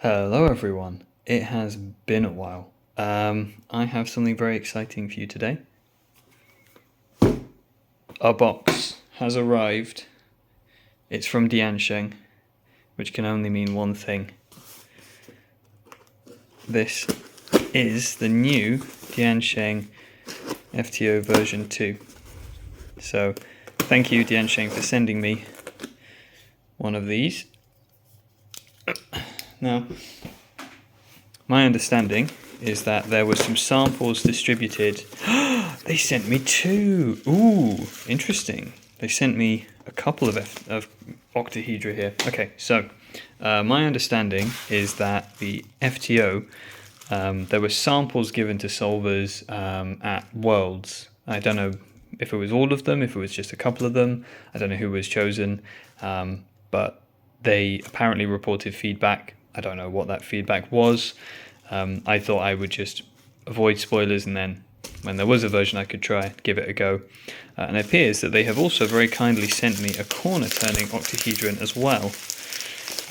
Hello everyone, it has been a while. I have something very exciting for you today. Our box has arrived. It's from DianSheng, which can only mean one thing. This is the new DianSheng FTO version 2. So thank you DianSheng for sending me one of these. Now, my understanding is that there were some samples distributed. They sent me 2. Ooh, interesting. They sent me a couple of octahedra here. Okay, so my understanding is that the FTO, there were samples given to solvers at Worlds. I don't know if it was all of them, if it was just a couple of them. I don't know who was chosen, but they apparently reported feedback. I don't know what that feedback was. I thought I would just avoid spoilers, and then when there was a version I could try, give it a go. And it appears that they have also very kindly sent me a corner turning octahedron as well.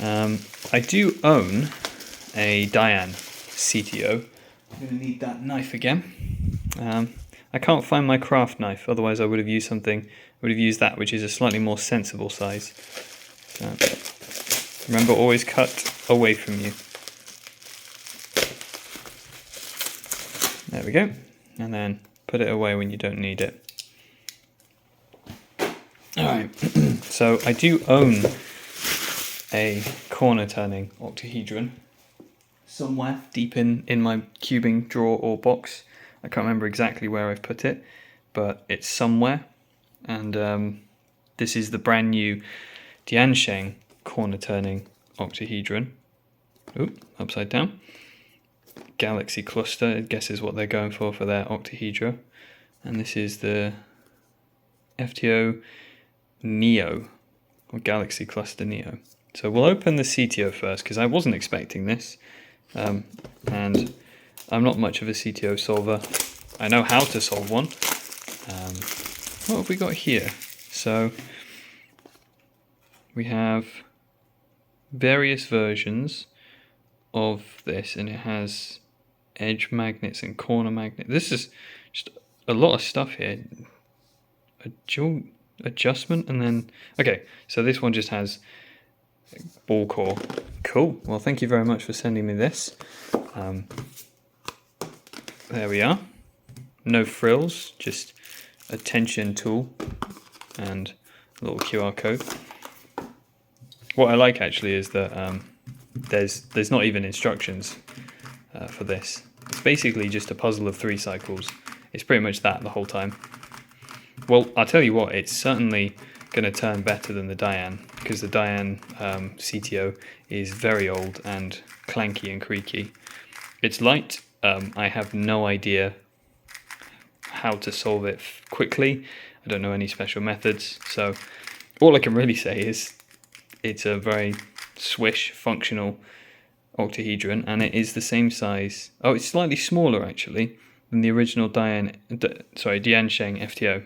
I do own a Dian CTO. I'm going to need that knife again. I can't find my craft knife, otherwise I would have used that, which is a slightly more sensible size. Remember, always cut away from you. There we go. And then put it away when you don't need it. Alright, so I do own a corner turning octahedron somewhere deep in my cubing drawer or box. I can't remember exactly where I've put it, but it's somewhere. And this is the brand new DianSheng corner turning octahedron. Oop, upside down. Galaxy cluster, I guess, is what they're going for their octahedra. And this is the FTO Neo, or Galaxy Cluster Neo. So we'll open the CTO first, because I wasn't expecting this. And I'm not much of a CTO solver. I know how to solve one. What have we got here? So we have various versions of this, and it has edge magnets and corner magnets. This is just a lot of stuff here. A dual adjustment, and then okay, so this one just has ball core. Cool. Well, thank you very much for sending me this. There we are. No frills, just a tension tool and a little QR code. What I like actually is that there's not even instructions for this. It's basically just a puzzle of 3 cycles. It's pretty much that the whole time. Well, I'll tell you what, it's certainly going to turn better than the Dian, because the Dian CTO is very old and clanky and creaky. It's light. I have no idea how to solve it quickly. I don't know any special methods, so all I can really say is it's a very swish functional octahedron, and it is the same size. Oh, it's slightly smaller actually than the original DianSheng FTO.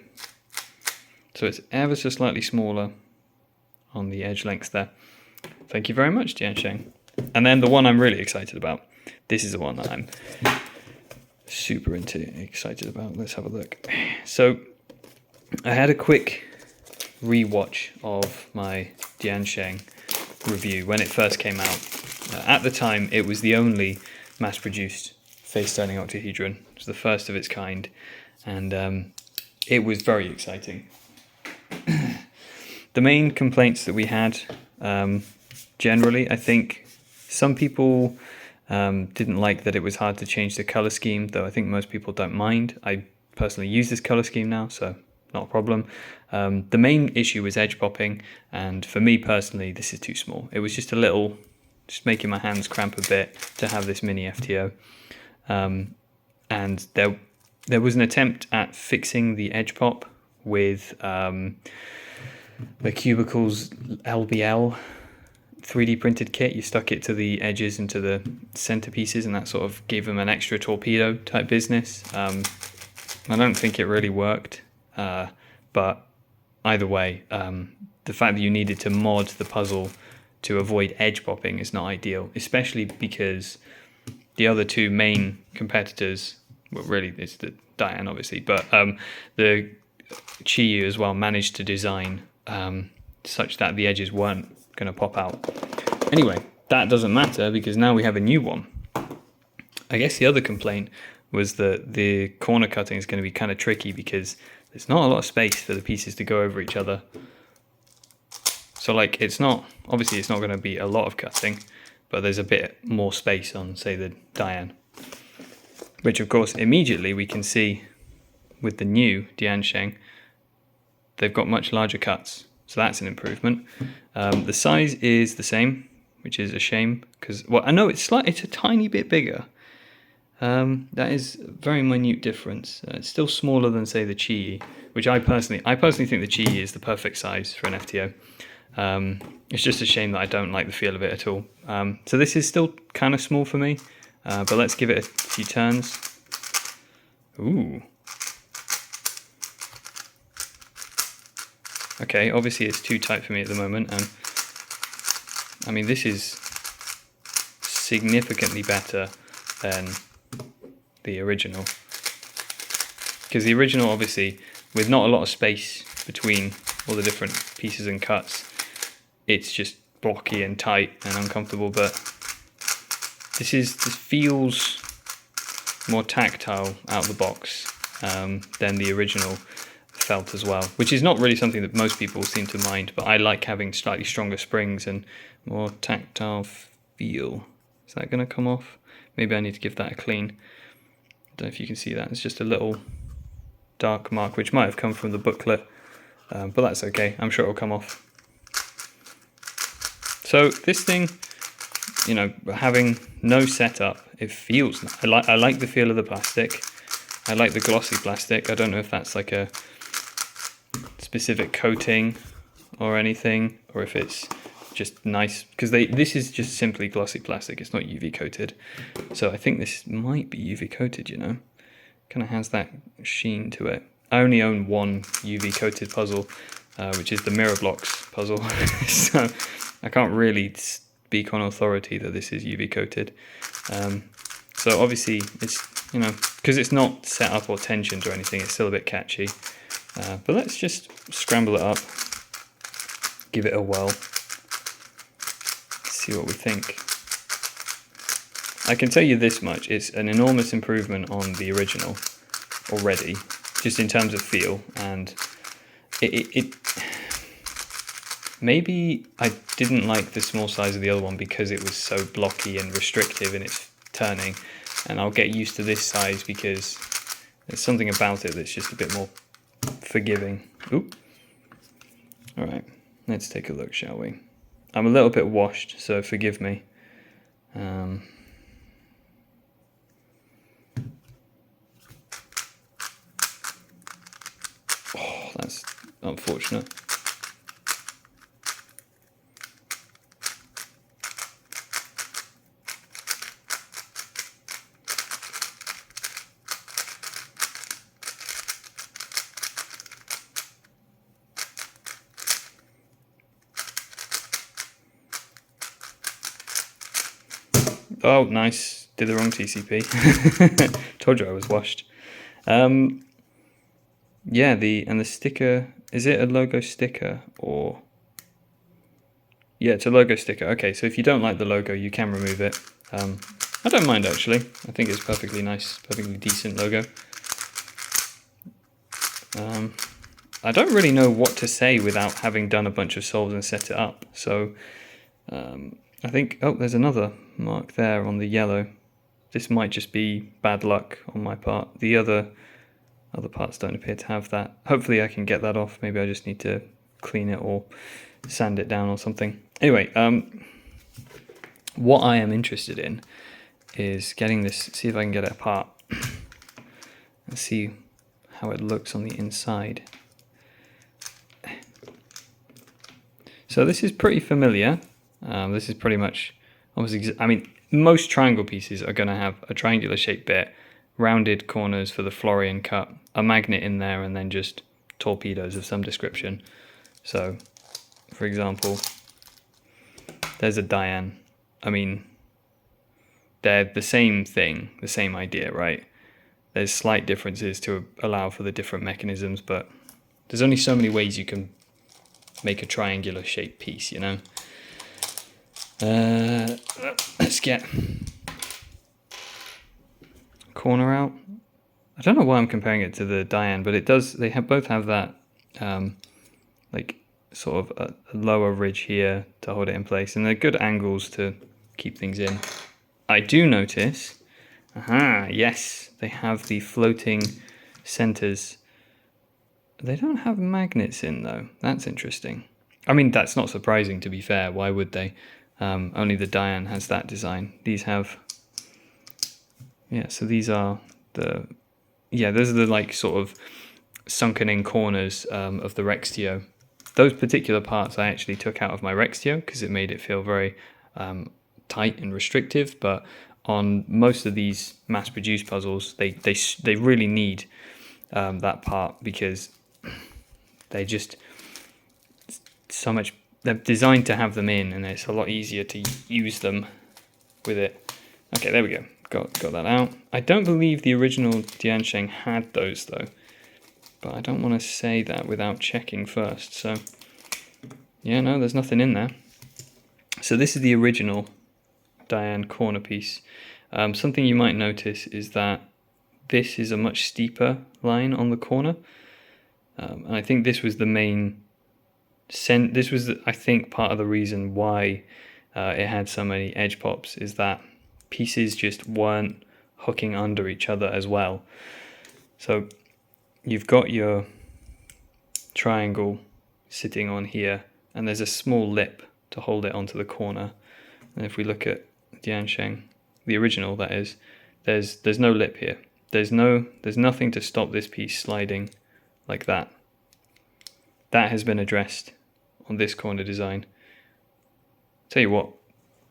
So it's ever so slightly smaller on the edge lengths there. Thank you very much, DianSheng. And then the one I'm really excited about. This is the one that I'm super excited about. Let's have a look. So I had a quick rewatch of my DianSheng review when it first came out. At the time, it was the only mass-produced face-turning octahedron. It was the first of its kind, and it was very exciting. The main complaints that we had, generally, I think some people didn't like that it was hard to change the color scheme, though I think most people don't mind. I personally use this color scheme now, so not a problem. The main issue was edge popping, and for me personally, this is too small. It was just a little, just making my hands cramp a bit to have this mini FTO. And there was an attempt at fixing the edge pop with the Cubicles LBL 3D printed kit. You stuck it to the edges and to the centerpieces, and that sort of gave them an extra torpedo type business. I don't think it really worked, but either way, the fact that you needed to mod the puzzle to avoid edge popping is not ideal, especially because the other two main competitors, well, really it's the Dian obviously, but the Qiyu as well managed to design such that the edges weren't going to pop out. Anyway, that doesn't matter because now we have a new one. I guess the other complaint was that the corner cutting is going to be kind of tricky because there's not a lot of space for the pieces to go over each other. So like obviously it's not going to be a lot of cutting, but there's a bit more space on, say, the Dian. Which of course immediately we can see with the new DianSheng, they've got much larger cuts. So that's an improvement. The size is the same, which is a shame because, well, I know it's a tiny bit bigger. That is a very minute difference. It's still smaller than, say, the Qiyu, which I personally think the Qiyu is the perfect size for an FTO. It's just a shame that I don't like the feel of it at all. So this is still kind of small for me, but let's give it a few turns. Ooh. Okay, obviously it's too tight for me at the moment, and I mean this is significantly better than the original. Because the original, obviously, with not a lot of space between all the different pieces and cuts, it's just blocky and tight and uncomfortable, but this feels more tactile out of the box than the original felt as well, which is not really something that most people seem to mind, but I like having slightly stronger springs and more tactile feel. Is that going to come off? Maybe I need to give that a clean. I don't know if you can see that. It's just a little dark mark, which might have come from the booklet, but that's okay. I'm sure it'll come off. So this thing, you know, having no setup, it feels, I like the feel of the plastic. I like the glossy plastic. I don't know if that's like a specific coating or anything, or if it's just nice, because this is just simply glossy plastic. It's not UV coated. So I think this might be UV coated, you know. Kind of has that sheen to it. I only own one UV coated puzzle, which is the Mirror Blocks puzzle. So I can't really speak on authority that this is UV coated. So obviously it's, you know, because it's not set up or tensioned or anything, it's still a bit catchy. But let's just scramble it up, give it a whirl, see what we think. I can tell you this much, it's an enormous improvement on the original already, just in terms of feel, and it maybe I didn't like the small size of the other one because it was so blocky and restrictive in its turning, and I'll get used to this size because there's something about it that's just a bit more forgiving. Oop. Alright, let's take a look, shall we? I'm a little bit washed, so forgive me. Oh, that's unfortunate. Oh, nice. Did the wrong TCP. Told you I was washed. Yeah, the sticker, is it a logo sticker or? Yeah, it's a logo sticker. Okay, so if you don't like the logo, you can remove it. I don't mind actually. I think it's perfectly nice, perfectly decent logo. I don't really know what to say without having done a bunch of solves and set it up. So I think, oh, there's another mark there on the yellow. This might just be bad luck on my part. The other parts don't appear to have that. Hopefully I can get that off. Maybe I just need to clean it or sand it down or something. Anyway, what I am interested in is getting this, see if I can get it apart and see how it looks on the inside. So this is pretty familiar. This is pretty much almost, I mean, most triangle pieces are going to have a triangular shaped bit, rounded corners for the Florian cut, a magnet in there, and then just torpedoes of some description. So, for example, there's a Dian. I mean, they're the same thing, the same idea, right? There's slight differences to allow for the different mechanisms, but there's only so many ways you can make a triangular shaped piece, you know? Let's get corner out. I don't know why I'm comparing it to the Dian, but it does. They both have that like sort of a lower ridge here to hold it in place, and they're good angles to keep things in. I do notice, yes, they have the floating centers. They don't have magnets in though. That's interesting. I mean, that's not surprising, to be fair. Why would they? Only the Dian has that design. These have, yeah, so these are the, yeah, those are the like sort of sunken in corners of the FTO. Those particular parts I actually took out of my FTO because it made it feel very tight and restrictive, but on most of these mass-produced puzzles, they really need that part because they just so much. They're designed to have them in, and it's a lot easier to use them with it. Okay, there we go. Got that out. I don't believe the original DianSheng had those though, but I don't want to say that without checking first. So yeah, no, there's nothing in there. So this is the original Dian corner piece. Something you might notice is that this is a much steeper line on the corner, and I think this was the main. This was, I think, part of the reason why it had so many edge pops, is that pieces just weren't hooking under each other as well. So you've got your triangle sitting on here, and there's a small lip to hold it onto the corner. And if we look at DianSheng, the original that is, there's no lip here. There's nothing to stop this piece sliding like that. That has been addressed on this corner design. Tell you what,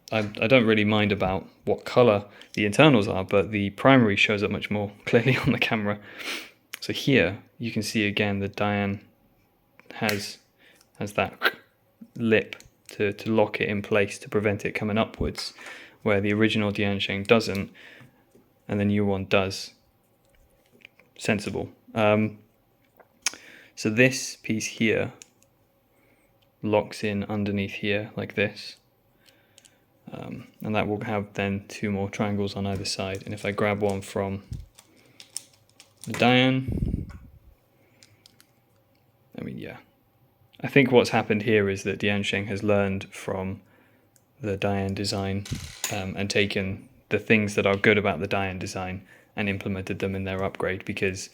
I don't really mind about what color the internals are, but the primary shows up much more clearly on the camera. So here you can see again the Dian has that lip to lock it in place to prevent it coming upwards, where the original DianSheng doesn't, and the new one does. Sensible. So this piece here locks in underneath here like this, and that will have then two more triangles on either side. And if I grab one from the Dian, I mean, yeah, I think what's happened here is that DianSheng has learned from the Dian design and taken the things that are good about the Dian design and implemented them in their upgrade, because,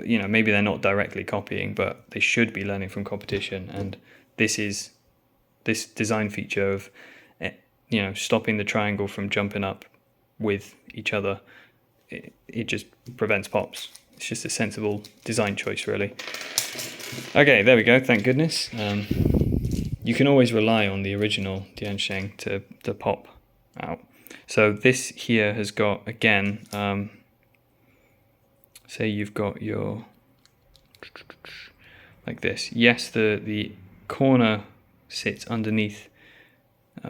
you know, maybe they're not directly copying, but they should be learning from competition. And this design feature of, you know, stopping the triangle from jumping up with each other, it just prevents pops. It's just a sensible design choice, really. Okay, there we go, thank goodness. You can always rely on the original DianSheng to pop out. So this here has got, again, say you've got your, like this. Yes, the corner sits underneath,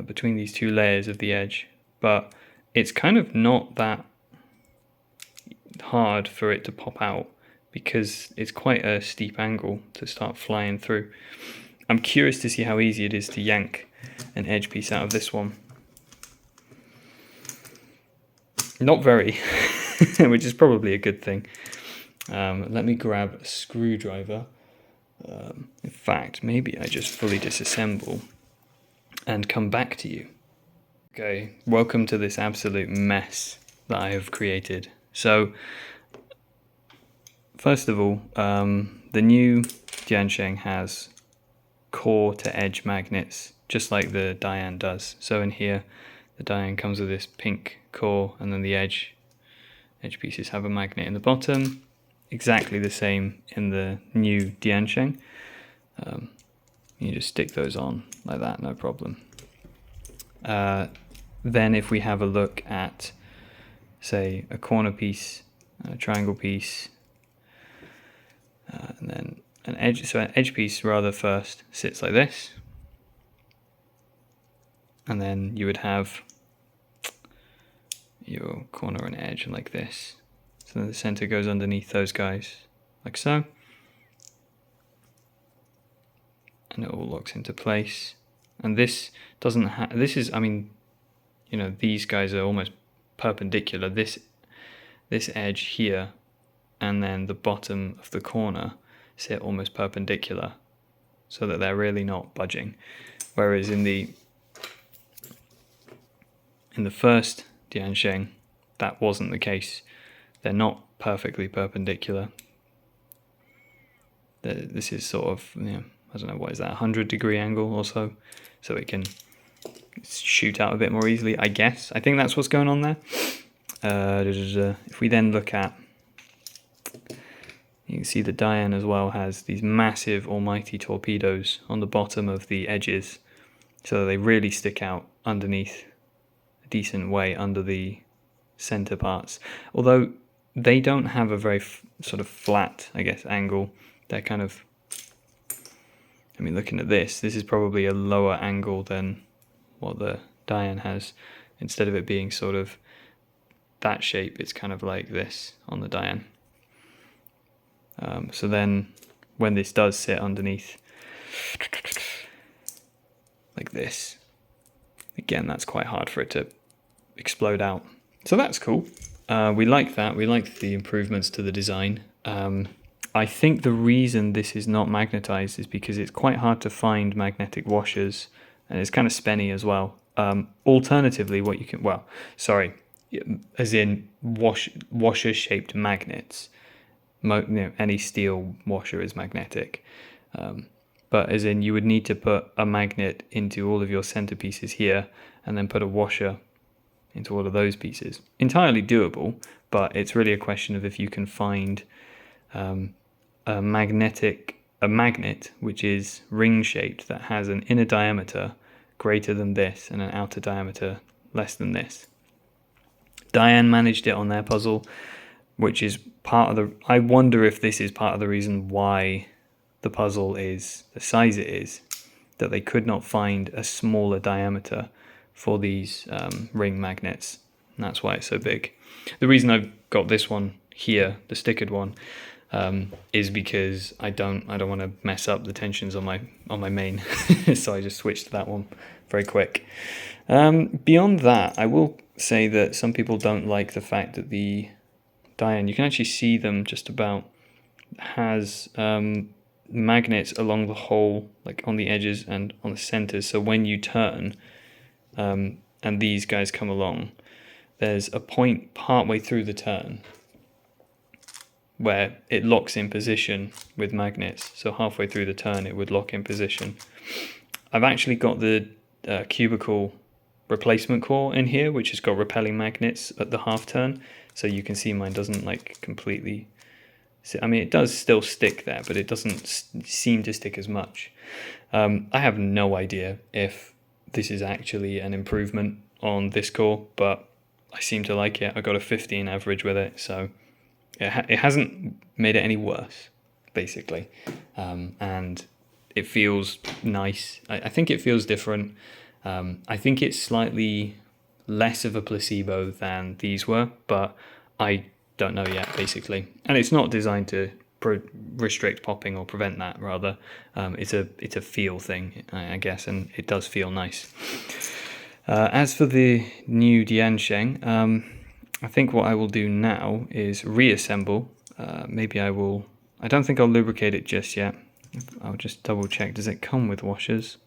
between these two layers of the edge, but it's kind of not that hard for it to pop out because it's quite a steep angle to start flying through. I'm curious to see how easy it is to yank an edge piece out of this one. Not very, which is probably a good thing. Let me grab a screwdriver. In fact, maybe I just fully disassemble and come back to you. Okay, welcome to this absolute mess that I have created. So, first of all, the new DianSheng has core to edge magnets, just like the Dian does. So in here, the Dian comes with this pink core, and then the edge pieces have a magnet in the bottom. Exactly the same in the new DianSheng. You just stick those on like that, no problem. Then if we have a look at, say, a corner piece, a triangle piece, and then an edge, so an edge piece rather first sits like this. and then you would have your corner and edge like this. So the center goes underneath those guys, like so. And it all locks into place. And this doesn't have, this is, I mean, you know, these guys are almost perpendicular. This edge here and then the bottom of the corner sit almost perpendicular, so that they're really not budging. Whereas in the first DianSheng, that wasn't the case. They're not perfectly perpendicular. This is sort of, you know, I don't know, what is that, 100-degree angle or so it can shoot out a bit more easily, I guess. I think that's what's going on there. If we then look at, you can see the Dian as well has these massive almighty torpedoes on the bottom of the edges, so they really stick out underneath a decent way under the center parts. Although they don't have a very sort of flat, I guess, angle. They're kind of, I mean, looking at this is probably a lower angle than what the Dian has. Instead of it being sort of that shape, it's kind of like this on the Dian. So then when this does sit underneath like this, again, that's quite hard for it to explode out. So that's cool. We like that. We like the improvements to the design. I think the reason this is not magnetized is because it's quite hard to find magnetic washers, and it's kind of spenny as well. Alternatively, what you can, well, sorry, as in washer-shaped magnets. You know, any steel washer is magnetic. But as in, you would need to put a magnet into all of your centerpieces here, and then put a washer into all of those pieces. Entirely doable, but it's really a question of if you can find a magnet which is ring shaped, that has an inner diameter greater than this and an outer diameter less than this. Dian managed it on their puzzle, which is part of the, I wonder if this is part of the reason why the puzzle is the size it is, that they could not find a smaller diameter for these ring magnets, and that's why it's so big. The reason I've got this one here, the stickered one, is because I don't want to mess up the tensions on my main, so I just switched to that one very quick. Beyond that, I will say that some people don't like the fact that the Dian, you can actually see them just about, has magnets along the whole, like on the edges and on the centers. So when you turn and these guys come along, there's a point partway through the turn where it locks in position with magnets. So halfway through the turn it would lock in position. I've actually got the cubicle replacement core in here, which has got repelling magnets at the half turn. So you can see mine doesn't like completely, I mean, it does still stick there, but it doesn't seem to stick as much. I have no idea if this is actually an improvement on this core, but I seem to like it. I got a 15 average with it, so it hasn't made it any worse, basically. And it feels nice. I think it feels different. I think it's slightly less of a placebo than these were, but I don't know yet, basically. And it's not designed to restrict popping or prevent that, rather. It's a feel thing, I guess, and it does feel nice. As for the new DianSheng, I think what I will do now is reassemble. Maybe I don't think I'll lubricate it just yet. I'll just double check. Does it come with washers?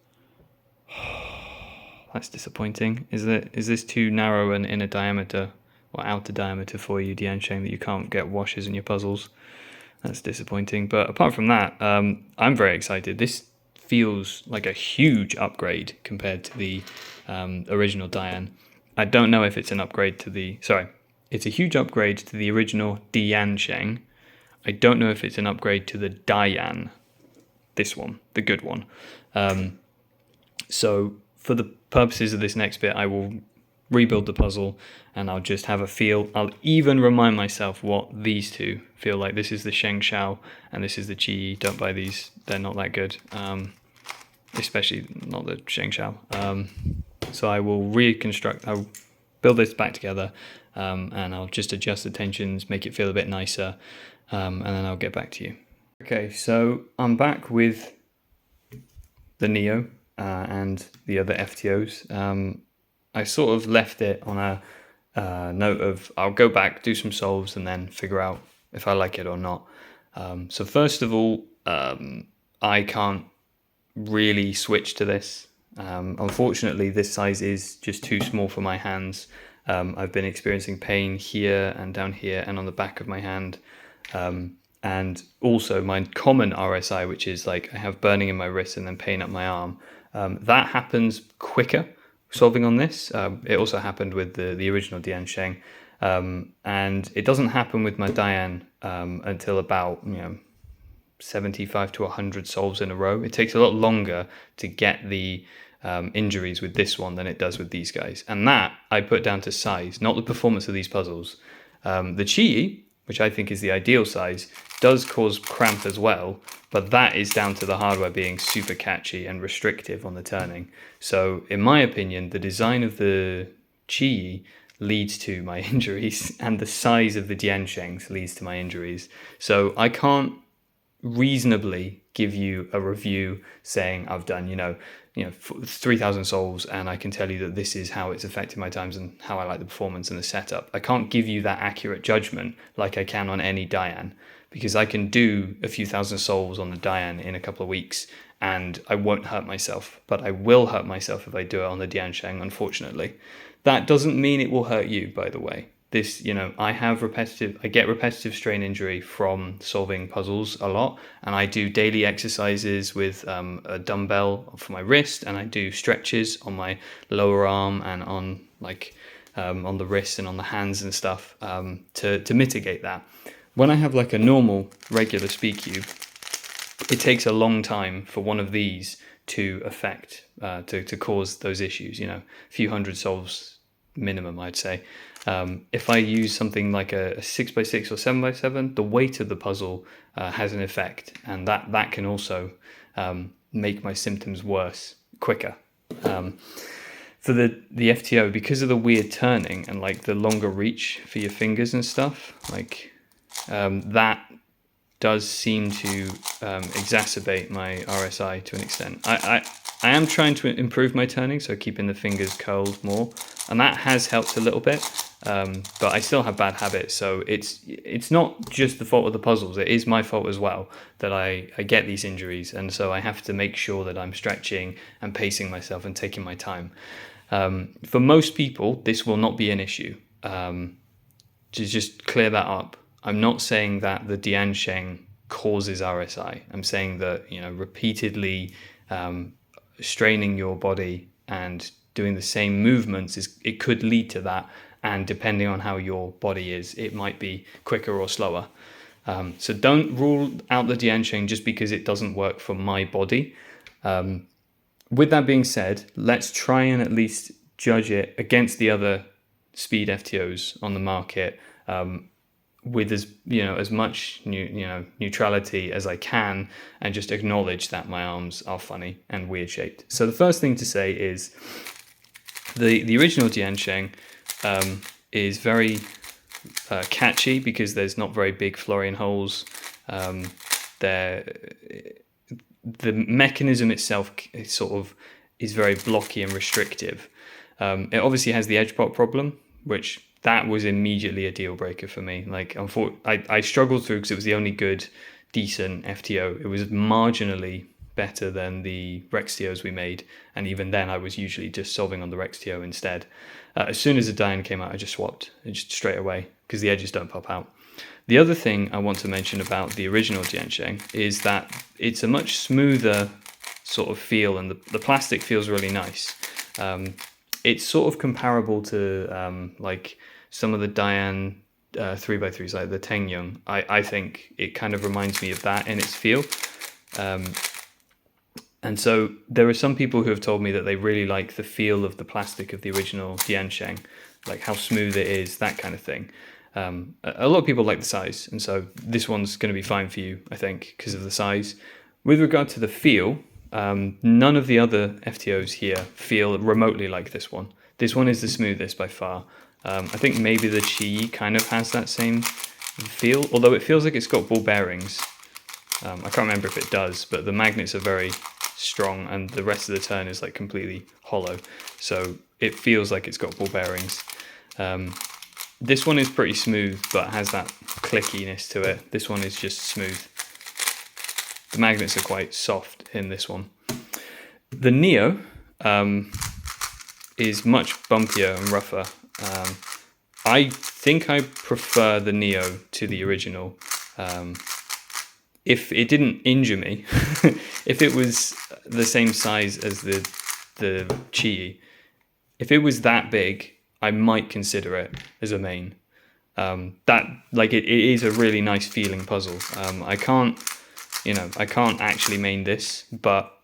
That's disappointing. Is this too narrow an inner diameter or outer diameter for you, DianSheng, that you can't get washers in your puzzles? That's disappointing. But apart from that, I'm very excited. This feels like a huge upgrade compared to the original Dian. I don't know if it's an upgrade to the... Sorry, it's a huge upgrade to the original DianSheng. I don't know if it's an upgrade to the Dian. This one, the good one. So for the purposes of this next bit, I will rebuild the puzzle and I'll just have a feel. I'll even remind myself what these two feel like. This is the Sheng Shao and this is the Qi. Don't buy these, they're not that good. Especially not the Sheng Shao. So I'll build this back together, and I'll just adjust the tensions, make it feel a bit nicer, and then I'll get back to you. Okay, so I'm back with the Neo and the other FTOs. I sort of left it on a note of I'll go back, do some solves, and then figure out if I like it or not. So first of all, I can't really switch to this. Unfortunately, this size is just too small for my hands. I've been experiencing pain here and down here and on the back of my hand. And also my common RSI, which is like I have burning in my wrist and then pain up my arm. That happens quicker solving on this. It also happened with the original DianSheng. And it doesn't happen with my Dian until about 75 to 100 solves in a row. It takes a lot longer to get the injuries with this one than it does with these guys. And that I put down to size, not the performance of these puzzles. The Chi, which I think is the ideal size, does cause cramp as well, but that is down to the hardware being super catchy and restrictive on the turning. So in my opinion, the design of the Chi leads to my injuries, and the size of the DianShengs leads to my injuries. So I can't reasonably give you a review saying I've done 3,000 solves and I can tell you that this is how it's affected my times and how I like the performance and the setup. I can't give you that accurate judgment like I can on any Dian, because I can do a few thousand solves on the Dian in a couple of weeks and I won't hurt myself, but I will hurt myself if I do it on the DianSheng, unfortunately. That doesn't mean it will hurt you, by the way. This, I get repetitive strain injury from solving puzzles a lot, and I do daily exercises with a dumbbell for my wrist, and I do stretches on my lower arm and on on the wrist and on the hands and stuff to mitigate that. When I have like a normal regular speed cube, it takes a long time for one of these to affect to cause those issues. A few hundred solves minimum, I'd say. If I use something like a 6x6 or 7x7, the weight of the puzzle has an effect, and that can also make my symptoms worse quicker. For the FTO, because of the weird turning and like the longer reach for your fingers and stuff, that does seem to exacerbate my RSI to an extent. I am trying to improve my turning, so keeping the fingers curled more, and that has helped a little bit, but I still have bad habits, so it's not just the fault of the puzzles, it is my fault as well that I get these injuries, and so I have to make sure that I'm stretching and pacing myself and taking my time. For most people, this will not be an issue. To just clear that up, I'm not saying that the DianSheng causes RSI. I'm saying that repeatedly straining your body and doing the same movements it could lead to that, and depending on how your body is, it might be quicker or slower. So don't rule out the DianSheng just because it doesn't work for my body. With that being said, let's try and at least judge it against the other speed FTOs on the market, with as much neutrality as I can, and just acknowledge that my arms are funny and weird shaped. So the first thing to say is the original DianSheng is very catchy because there's not very big Florian holes. The mechanism itself is very blocky and restrictive. It obviously has the edge pop problem, which that was immediately a deal breaker for me. I struggled through because it was the only good, decent FTO. It was marginally better than the Rextios we made, and even then I was usually just solving on the Rextio instead. As soon as the Dian came out, I just swapped just straight away because the edges don't pop out. The other thing I want to mention about the original DianSheng is that it's a much smoother sort of feel, and the plastic feels really nice. It's sort of comparable to some of the Dian 3x3s, like the Tengyung. I think it kind of reminds me of that in its feel. And so there are some people who have told me that they really like the feel of the plastic of the original DianSheng, like how smooth it is, that kind of thing. A lot of people like the size, and so this one's going to be fine for you, I think, because of the size. With regard to the feel, None of the other FTOs here feel remotely like this one. This one is the smoothest by far. I think maybe the Qi kind of has that same feel, although it feels like it's got ball bearings. I can't remember if it does, but the magnets are very strong and the rest of the turn is like completely hollow. So it feels like it's got ball bearings. This one is pretty smooth, but has that clickiness to it. This one is just smooth. The magnets are quite soft in this one. The Neo is much bumpier and rougher. I think I prefer the Neo to the original. If it didn't injure me, if it was the same size as the Qi, if it was that big, I might consider it as a main. It is a really nice feeling puzzle. I can't actually main this, but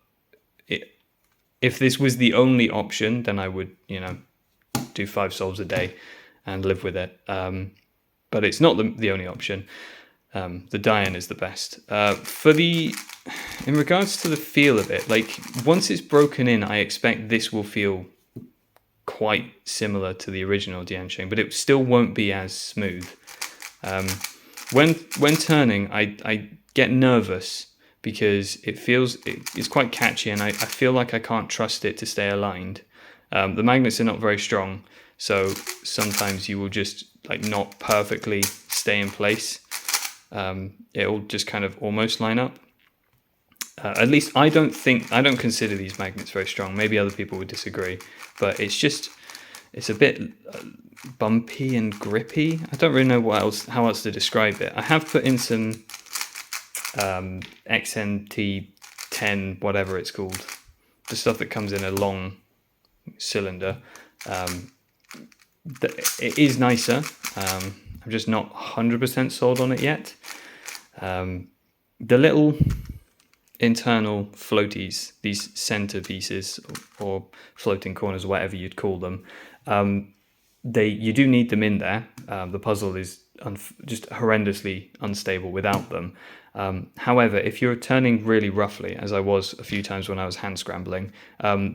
if this was the only option, then I would, do 5 solves a day and live with it. But it's not the only option. The Dian is the best. In regards to the feel of it, like once it's broken in, I expect this will feel quite similar to the original DianSheng, but it still won't be as smooth. When turning, I get nervous because it's quite catchy, and I feel like I can't trust it to stay aligned. The magnets are not very strong, so sometimes you will just like not perfectly stay in place. It'll just kind of almost line up. At least I don't consider these magnets very strong. Maybe other people would disagree, but it's a bit bumpy and grippy. I don't really know how else to describe it. I have put in some XNT10, whatever it's called, the stuff that comes in a long cylinder. It is nicer. I'm just not 100% sold on it yet. The little internal floaties, these center pieces or floating corners, whatever you'd call them, you do need them in there. The puzzle is just horrendously unstable without them. However, if you're turning really roughly, as I was a few times when I was hand scrambling,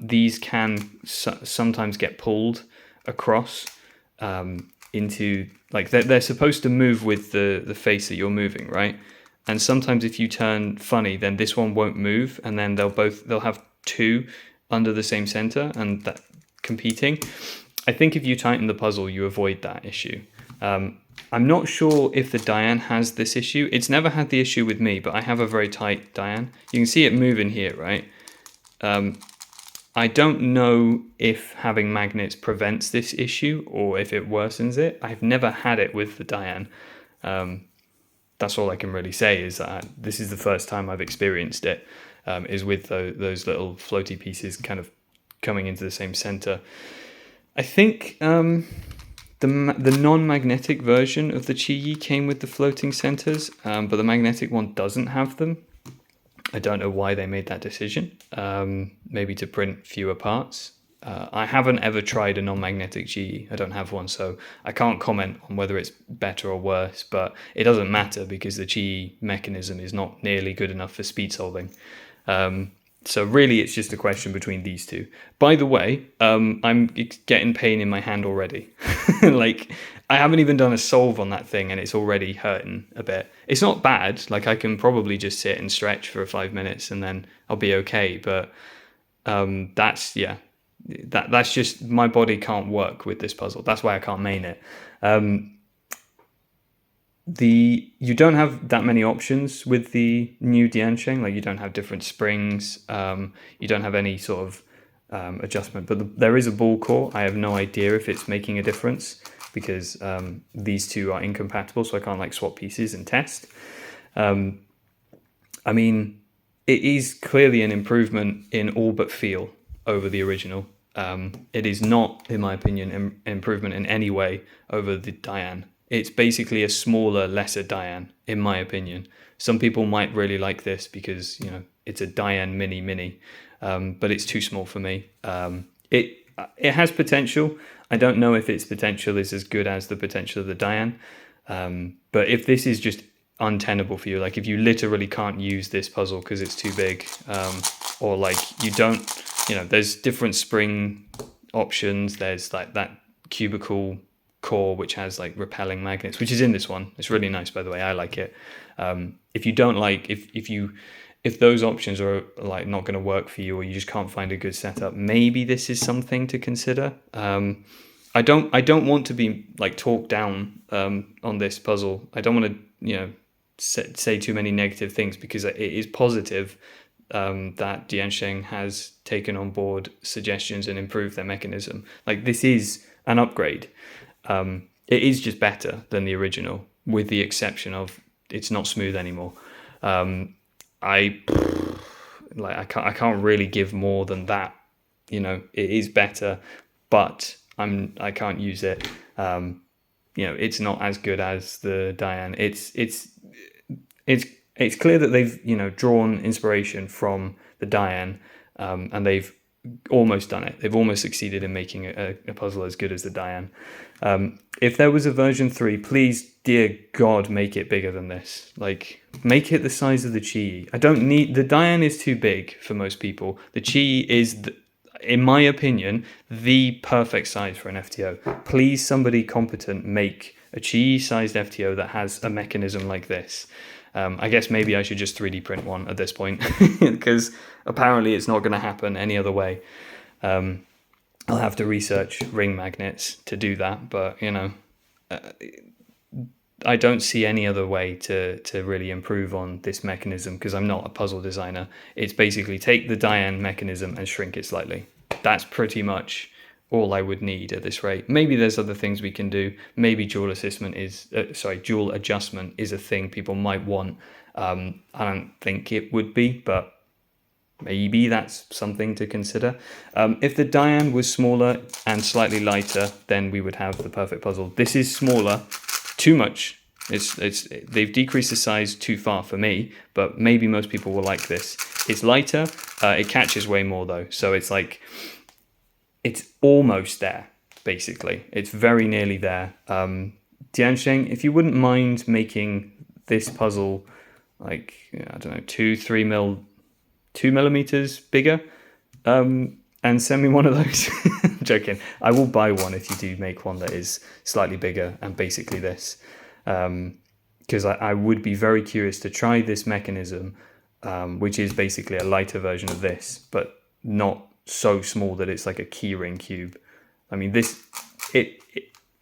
these can sometimes get pulled across into, like, they're supposed to move with the face that you're moving, right? And sometimes if you turn funny, then this one won't move, and then they'll have two under the same center and that competing. I think if you tighten the puzzle, you avoid that issue. I'm not sure if the Dian has this issue. It's never had the issue with me, but I have a very tight Dian. You can see it moving here, right? I don't know if having magnets prevents this issue or if it worsens it. I've never had it with the Dian. That's all I can really say, is that this is the first time I've experienced it, is with those little floaty pieces kind of coming into the same center. I think the non-magnetic version of the Qi came with the floating centers, but the magnetic one doesn't have them. I don't know why they made that decision. Maybe to print fewer parts. I haven't ever tried a non-magnetic Qi. I don't have one, so I can't comment on whether it's better or worse, but it doesn't matter because the Qi mechanism is not nearly good enough for speed solving. So really it's just a question between these two. By the way, I'm getting pain in my hand already. Like, I haven't even done a solve on that thing and it's already hurting a bit. It's not bad. Like, I can probably just sit and stretch for 5 minutes and then I'll be okay. But that's just, my body can't work with this puzzle. That's why I can't main it. You don't have that many options with the new DianSheng. Like, you don't have different springs. You don't have any sort of adjustment. But there is a ball core. I have no idea if it's making a difference because these two are incompatible, so I can't like swap pieces and test. I mean, it is clearly an improvement in all but feel over the original. It is not, in my opinion, an improvement in any way over the Dian. It's basically a smaller, lesser Dian, in my opinion. Some people might really like this because, it's a Dian mini, but it's too small for me. It has potential. I don't know if its potential is as good as the potential of the Dian. But if this is just untenable for you, like if you literally can't use this puzzle because it's too big, or like you don't, there's different spring options. There's like that cubical core which has like repelling magnets, which is in this one. It's really nice, by the way. I like it. If you don't like, if those options are like not going to work for you, or you just can't find a good setup, maybe this is something to consider. I don't want to be like talked down on this puzzle. I don't want to say too many negative things, because it is positive that DianSheng has taken on board suggestions and improved their mechanism. Like, this is an upgrade. It is just better than the original, with the exception of it's not smooth anymore. I can't really give more than that. It is better, but I can't use it. It's not as good as the Dian. It's clear that they've drawn inspiration from the Dian, and they've almost done it. They've almost succeeded in making a puzzle as good as the Dian. If there was a version 3, please, dear God, make it bigger than this. Like, make it the size of the Chi. The Dian is too big for most people. The Chi is, in my opinion, the perfect size for an FTO. Please, somebody competent, make a Chi-sized FTO that has a mechanism like this. I guess maybe I should just 3D print one at this point, because apparently it's not going to happen any other way. I'll have to research ring magnets to do that, but I don't see any other way to really improve on this mechanism, because I'm not a puzzle designer. It's basically take the Dian mechanism and shrink it slightly. That's pretty much all I would need at this rate. Maybe there's other things we can do. Maybe dual adjustment is a thing people might want. I don't think it would be, but maybe that's something to consider. If the Dian was smaller and slightly lighter, then we would have the perfect puzzle. This is smaller, too much. They've decreased the size too far for me, but maybe most people will like this. It's lighter. It catches way more though, so it's like, it's almost there, basically. It's very nearly there. DianSheng, if you wouldn't mind making this puzzle like, I don't know, 2 millimeters bigger, and send me one of those. I'm joking. I will buy one if you do make one that is slightly bigger and basically this. Because I would be very curious to try this mechanism, which is basically a lighter version of this, but not so small that it's like a keyring cube. I mean,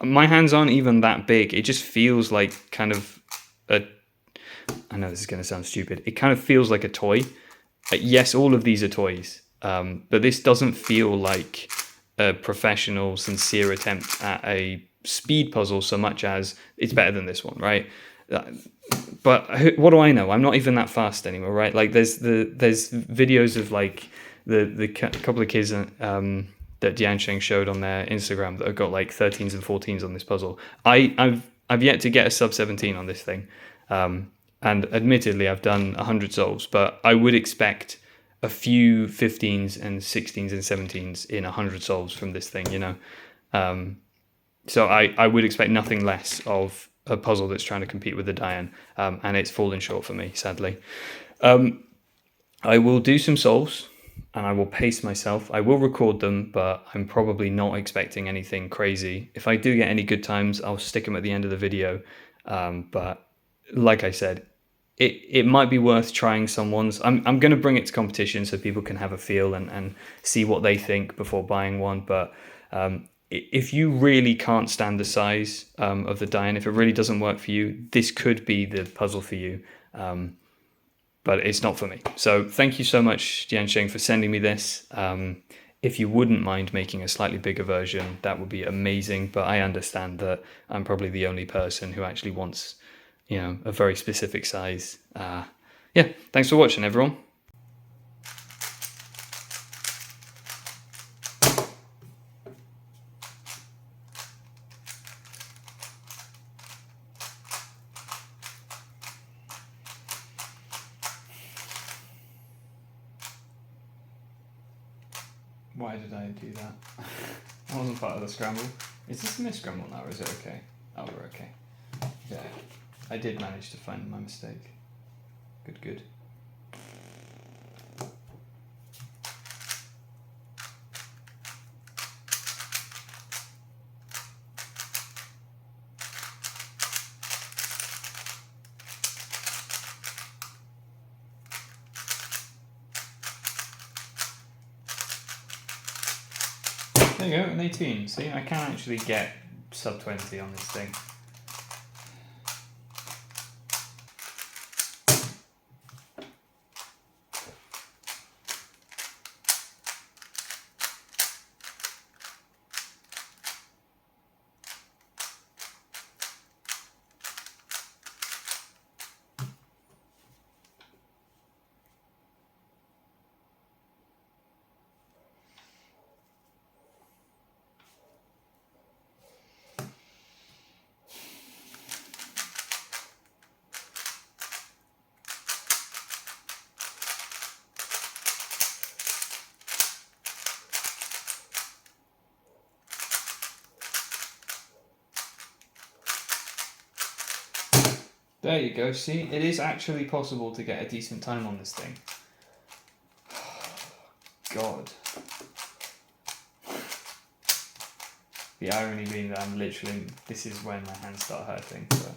my hands aren't even that big. It just feels like kind of I know this is going to sound stupid. It kind of feels like a toy. Yes, all of these are toys, but this doesn't feel like a professional, sincere attempt at a speed puzzle so much as it's better than this one, right? But what do I know? I'm not even that fast anymore, right? Like, there's videos of like the couple of kids that DianSheng showed on their Instagram that have got like 13s and 14s on this puzzle. I've yet to get a sub 17 on this thing, and admittedly I've done 100 solves, but I would expect a few 15s and 16s and 17s in 100 solves from this thing, so I would expect nothing less of a puzzle that's trying to compete with the Dian, and it's fallen short for me, sadly. I will do some solves, and I will pace myself. I will record them, but I'm probably not expecting anything crazy. If I do get any good times, I'll stick them at the end of the video. But like I said, it might be worth trying someone's. I'm going to bring it to competition so people can have a feel and see what they think before buying one. But if you really can't stand the size of the Dian, if it really doesn't work for you, this could be the puzzle for you. But it's not for me. So thank you so much, DianSheng, for sending me this. If you wouldn't mind making a slightly bigger version, that would be amazing. But I understand that I'm probably the only person who actually wants, a very specific size. Yeah, thanks for watching, everyone. Why did I do that? I wasn't part of the scramble. Is this a scramble now, or is it okay? Oh, we're okay. Yeah, I did manage to find my mistake. Good. There you go, an 18. See, I can actually get sub 20 on this thing. There you go, see, it is actually possible to get a decent time on this thing. God. The irony being that I'm literally, this is when my hands start hurting, but